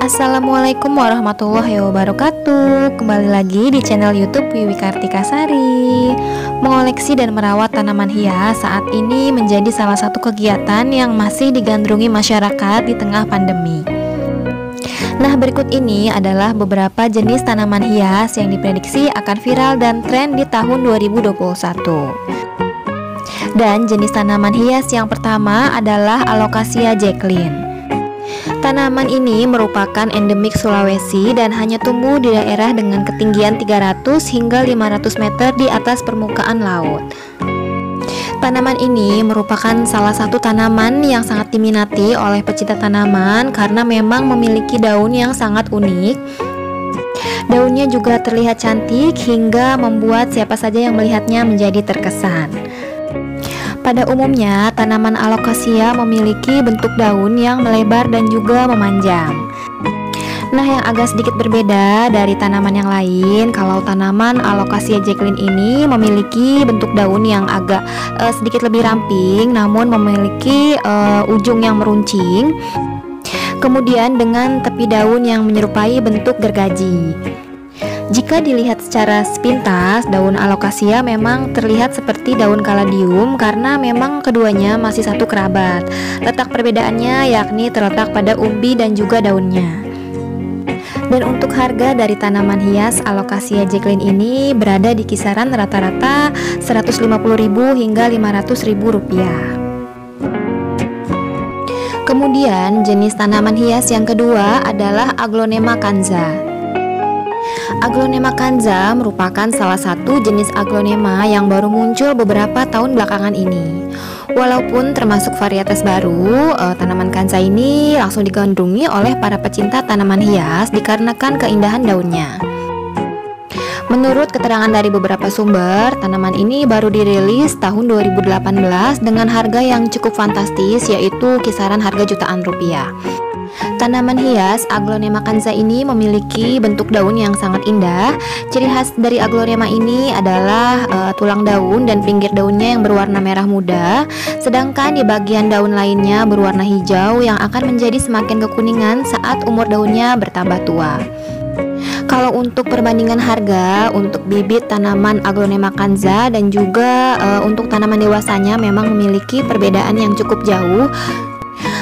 Assalamualaikum warahmatullahi wabarakatuh. Kembali lagi di channel YouTube Wiwi Kartika Sari. Mengoleksi dan merawat tanaman hias saat ini menjadi salah satu kegiatan yang masih digandrungi masyarakat di tengah pandemi. Nah, berikut ini adalah beberapa jenis tanaman hias yang diprediksi akan viral dan tren di tahun 2021. Dan jenis tanaman hias yang pertama adalah Alocasia Jacqueline. Tanaman ini merupakan endemik Sulawesi dan hanya tumbuh di daerah dengan ketinggian 300 hingga 500 meter di atas permukaan laut. Tanaman ini merupakan salah satu tanaman yang sangat diminati oleh pecinta tanaman karena memang memiliki daun yang sangat unik. Daunnya juga terlihat cantik hingga membuat siapa saja yang melihatnya menjadi terkesan. Pada umumnya, tanaman Alocasia memiliki bentuk daun yang melebar dan juga memanjang. Nah, yang agak sedikit berbeda dari tanaman yang lain, kalau tanaman Alocasia Jacqueline ini memiliki bentuk daun yang agak sedikit lebih ramping, namun memiliki ujung yang meruncing. Kemudian dengan tepi daun yang menyerupai bentuk gergaji. Jika dilihat secara sepintas, daun Alocasia memang terlihat seperti daun kaladium karena memang keduanya masih satu kerabat. Letak perbedaannya yakni terletak pada umbi dan juga daunnya. Dan untuk harga dari tanaman hias Alocasia Jacqueline ini berada di kisaran rata-rata 150.000 hingga 500.000 rupiah. Kemudian jenis tanaman hias yang kedua adalah Aglonema Kanza. Aglonema Kanza merupakan salah satu jenis aglonema yang baru muncul beberapa tahun belakangan ini. Walaupun termasuk varietas baru, tanaman Kanza ini langsung digandrungi oleh para pecinta tanaman hias dikarenakan keindahan daunnya. Menurut keterangan dari beberapa sumber, tanaman ini baru dirilis tahun 2018 dengan harga yang cukup fantastis, yaitu kisaran harga jutaan rupiah. Tanaman hias Aglonema Kanza ini memiliki bentuk daun yang sangat indah. Ciri khas dari aglonema ini adalah tulang daun dan pinggir daunnya yang berwarna merah muda, sedangkan di bagian daun lainnya berwarna hijau yang akan menjadi semakin kekuningan saat umur daunnya bertambah tua. Kalau untuk perbandingan harga untuk bibit tanaman Aglonema Kanza dan juga untuk tanaman dewasanya memang memiliki perbedaan yang cukup jauh.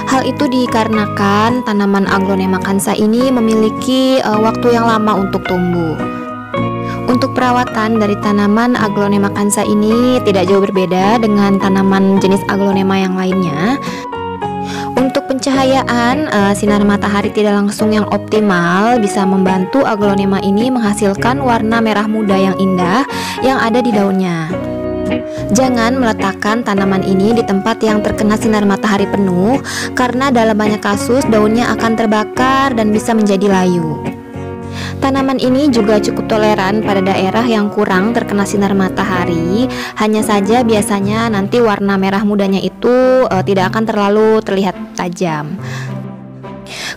Hal itu dikarenakan tanaman Aglonema Kanza ini memiliki waktu yang lama untuk tumbuh. Untuk perawatan dari tanaman Aglonema Kanza ini tidak jauh berbeda dengan tanaman jenis aglonema yang lainnya. Untuk pencahayaan, sinar matahari tidak langsung yang optimal bisa membantu aglonema ini menghasilkan warna merah muda yang indah yang ada di daunnya. Jangan meletakkan tanaman ini di tempat yang terkena sinar matahari penuh karena dalam banyak kasus daunnya akan terbakar dan bisa menjadi layu. Tanaman ini juga cukup toleran pada daerah yang kurang terkena sinar matahari. Hanya saja biasanya nanti warna merah mudanya itu tidak akan terlalu terlihat tajam.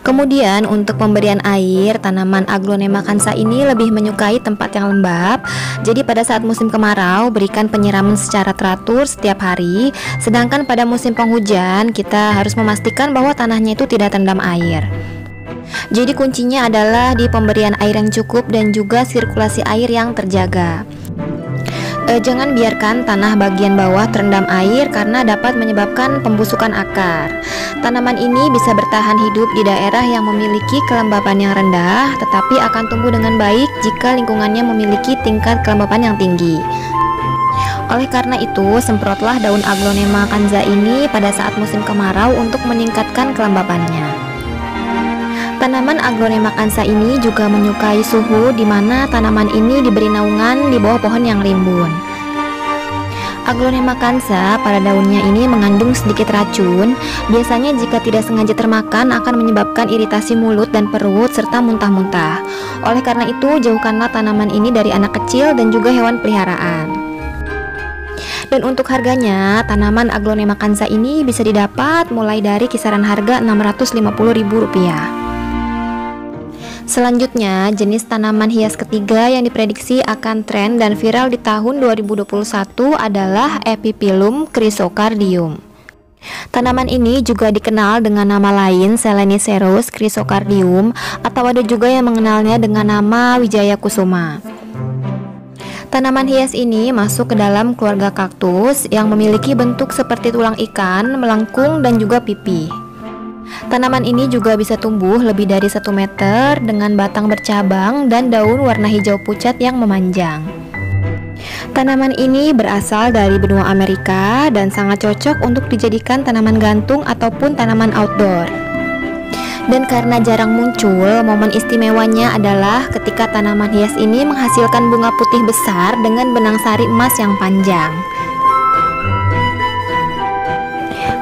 Kemudian untuk pemberian air, tanaman Aglonema Kanza ini lebih menyukai tempat yang lembab. Jadi pada saat musim kemarau berikan penyiraman secara teratur setiap hari. Sedangkan pada musim penghujan kita harus memastikan bahwa tanahnya itu tidak terendam air. Jadi kuncinya adalah di pemberian air yang cukup dan juga sirkulasi air yang terjaga. Jangan biarkan tanah bagian bawah terendam air karena dapat menyebabkan pembusukan akar. Tanaman ini bisa bertahan hidup di daerah yang memiliki kelembapan yang rendah, tetapi akan tumbuh dengan baik jika lingkungannya memiliki tingkat kelembapan yang tinggi. Oleh karena itu, semprotlah daun Aglonema Kanza ini pada saat musim kemarau untuk meningkatkan kelembapannya. Tanaman Aglonema Kanza ini juga menyukai suhu di mana tanaman ini diberi naungan di bawah pohon yang rimbun. Aglonema Kanza pada daunnya ini mengandung sedikit racun. Biasanya jika tidak sengaja termakan akan menyebabkan iritasi mulut dan perut serta muntah-muntah. Oleh karena itu, jauhkanlah tanaman ini dari anak kecil dan juga hewan peliharaan. Dan untuk harganya, tanaman Aglonema Kanza ini bisa didapat mulai dari kisaran harga Rp650.000. Selanjutnya, jenis tanaman hias ketiga yang diprediksi akan tren dan viral di tahun 2021 adalah Epiphyllum chrysocardium. Tanaman ini juga dikenal dengan nama lain Selenicerus chrysocardium, atau ada juga yang mengenalnya dengan nama Wijaya kusuma. Tanaman hias ini masuk ke dalam keluarga kaktus yang memiliki bentuk seperti tulang ikan, melengkung, dan juga pipih. Tanaman ini juga bisa tumbuh lebih dari 1 meter dengan batang bercabang dan daun warna hijau pucat yang memanjang. Tanaman ini berasal dari benua Amerika dan sangat cocok untuk dijadikan tanaman gantung ataupun tanaman outdoor. Dan karena jarang muncul, momen istimewanya adalah ketika tanaman hias ini menghasilkan bunga putih besar dengan benang sari emas yang panjang.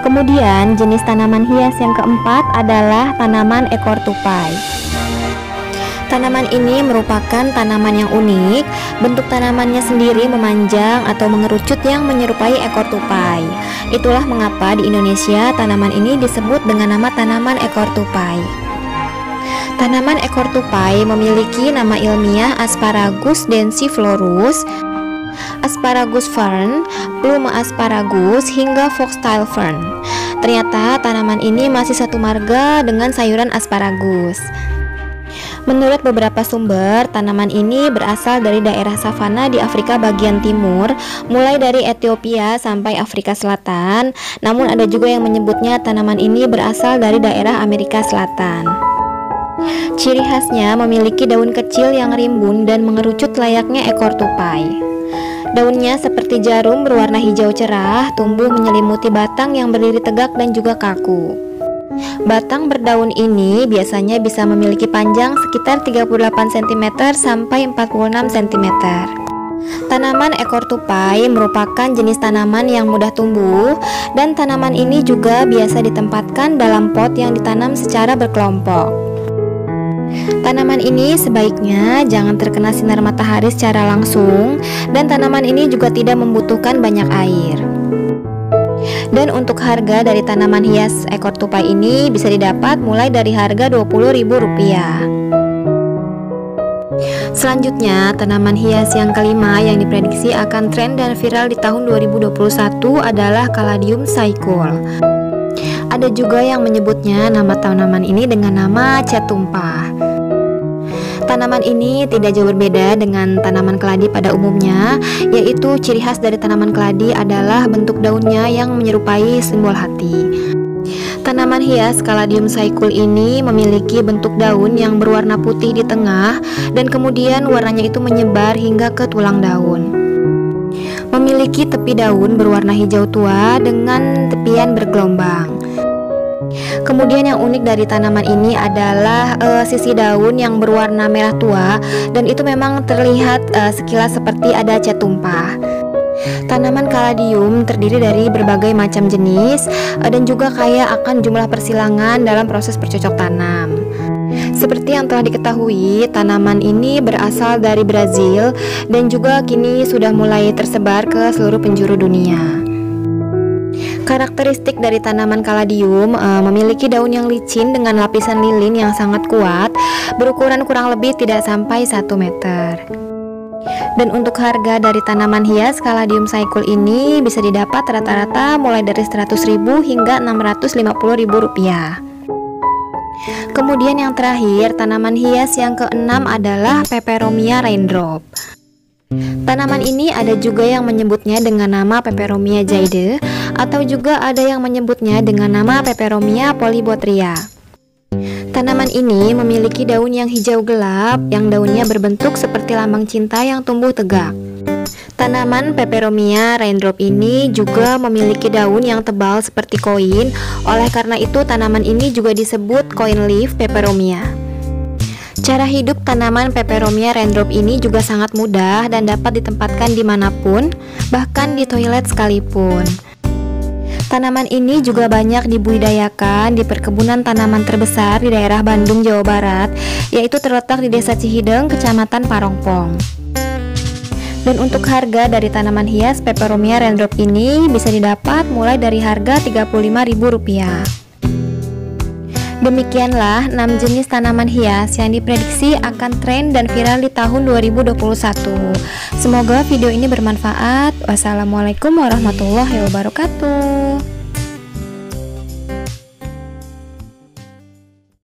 Kemudian jenis tanaman hias yang keempat adalah tanaman ekor tupai. Tanaman ini merupakan tanaman yang unik. Bentuk tanamannya sendiri memanjang atau mengerucut yang menyerupai ekor tupai. Itulah mengapa di Indonesia tanaman ini disebut dengan nama tanaman ekor tupai. Tanaman ekor tupai memiliki nama ilmiah Asparagus densiflorus, Asparagus fern, Plume asparagus, hingga foxtail fern. Ternyata tanaman ini masih satu marga dengan sayuran asparagus. Menurut beberapa sumber, tanaman ini berasal dari daerah savana di Afrika bagian timur, mulai dari Ethiopia sampai Afrika Selatan. Namun ada juga yang menyebutnya tanaman ini berasal dari daerah Amerika Selatan. Ciri khasnya memiliki daun kecil yang rimbun dan mengerucut layaknya ekor tupai. Daunnya seperti jarum berwarna hijau cerah, tumbuh menyelimuti batang yang berdiri tegak dan juga kaku. Batang berdaun ini biasanya bisa memiliki panjang sekitar 38 cm sampai 46 cm. Tanaman ekor tupai merupakan jenis tanaman yang mudah tumbuh, dan tanaman ini juga biasa ditempatkan dalam pot yang ditanam secara berkelompok. Tanaman ini sebaiknya jangan terkena sinar matahari secara langsung, dan tanaman ini juga tidak membutuhkan banyak air. Dan untuk harga dari tanaman hias ekor tupai ini bisa didapat mulai dari harga Rp20.000. Selanjutnya, tanaman hias yang kelima yang diprediksi akan tren dan viral di tahun 2021 adalah Caladium saikul. Ada juga yang menyebutnya nama tanaman ini dengan nama cat tumpah. Tanaman ini tidak jauh berbeda dengan tanaman keladi pada umumnya, yaitu ciri khas dari tanaman keladi adalah bentuk daunnya yang menyerupai simbol hati. Tanaman hias Caladium saikul ini memiliki bentuk daun yang berwarna putih di tengah, dan kemudian warnanya itu menyebar hingga ke tulang daun. Memiliki tepi daun berwarna hijau tua dengan tepian bergelombang. Kemudian yang unik dari tanaman ini adalah sisi daun yang berwarna merah tua, dan itu memang terlihat sekilas seperti ada cat tumpah. Tanaman kaladium terdiri dari berbagai macam jenis dan juga kaya akan jumlah persilangan dalam proses bercocok tanam. Seperti yang telah diketahui, tanaman ini berasal dari Brazil dan juga kini sudah mulai tersebar ke seluruh penjuru dunia. Karakteristik dari tanaman kaladium memiliki daun yang licin dengan lapisan lilin yang sangat kuat, berukuran kurang lebih tidak sampai 1 meter. Dan untuk harga dari tanaman hias Caladium saikul ini bisa didapat rata-rata mulai dari Rp100.000 hingga Rp650.000. Kemudian yang terakhir, tanaman hias yang keenam adalah Peperomia raindrop. Tanaman ini ada juga yang menyebutnya dengan nama Peperomia jayde, atau juga ada yang menyebutnya dengan nama Peperomia polybotria. Tanaman ini memiliki daun yang hijau gelap, yang daunnya berbentuk seperti lambang cinta yang tumbuh tegak. Tanaman Peperomia raindrop ini juga memiliki daun yang tebal seperti koin, oleh karena itu tanaman ini juga disebut coin leaf Peperomia. Cara hidup tanaman Peperomia raindrop ini juga sangat mudah dan dapat ditempatkan dimanapun, bahkan di toilet sekalipun. Tanaman ini juga banyak dibudidayakan di perkebunan tanaman terbesar di daerah Bandung, Jawa Barat, yaitu terletak di Desa Cihideng, Kecamatan Parongpong. Dan untuk harga dari tanaman hias Peperomia raindrop ini bisa didapat mulai dari harga Rp35.000. Demikianlah 6 jenis tanaman hias yang diprediksi akan tren dan viral di tahun 2021. Semoga video ini bermanfaat. Wassalamualaikum warahmatullahi wabarakatuh.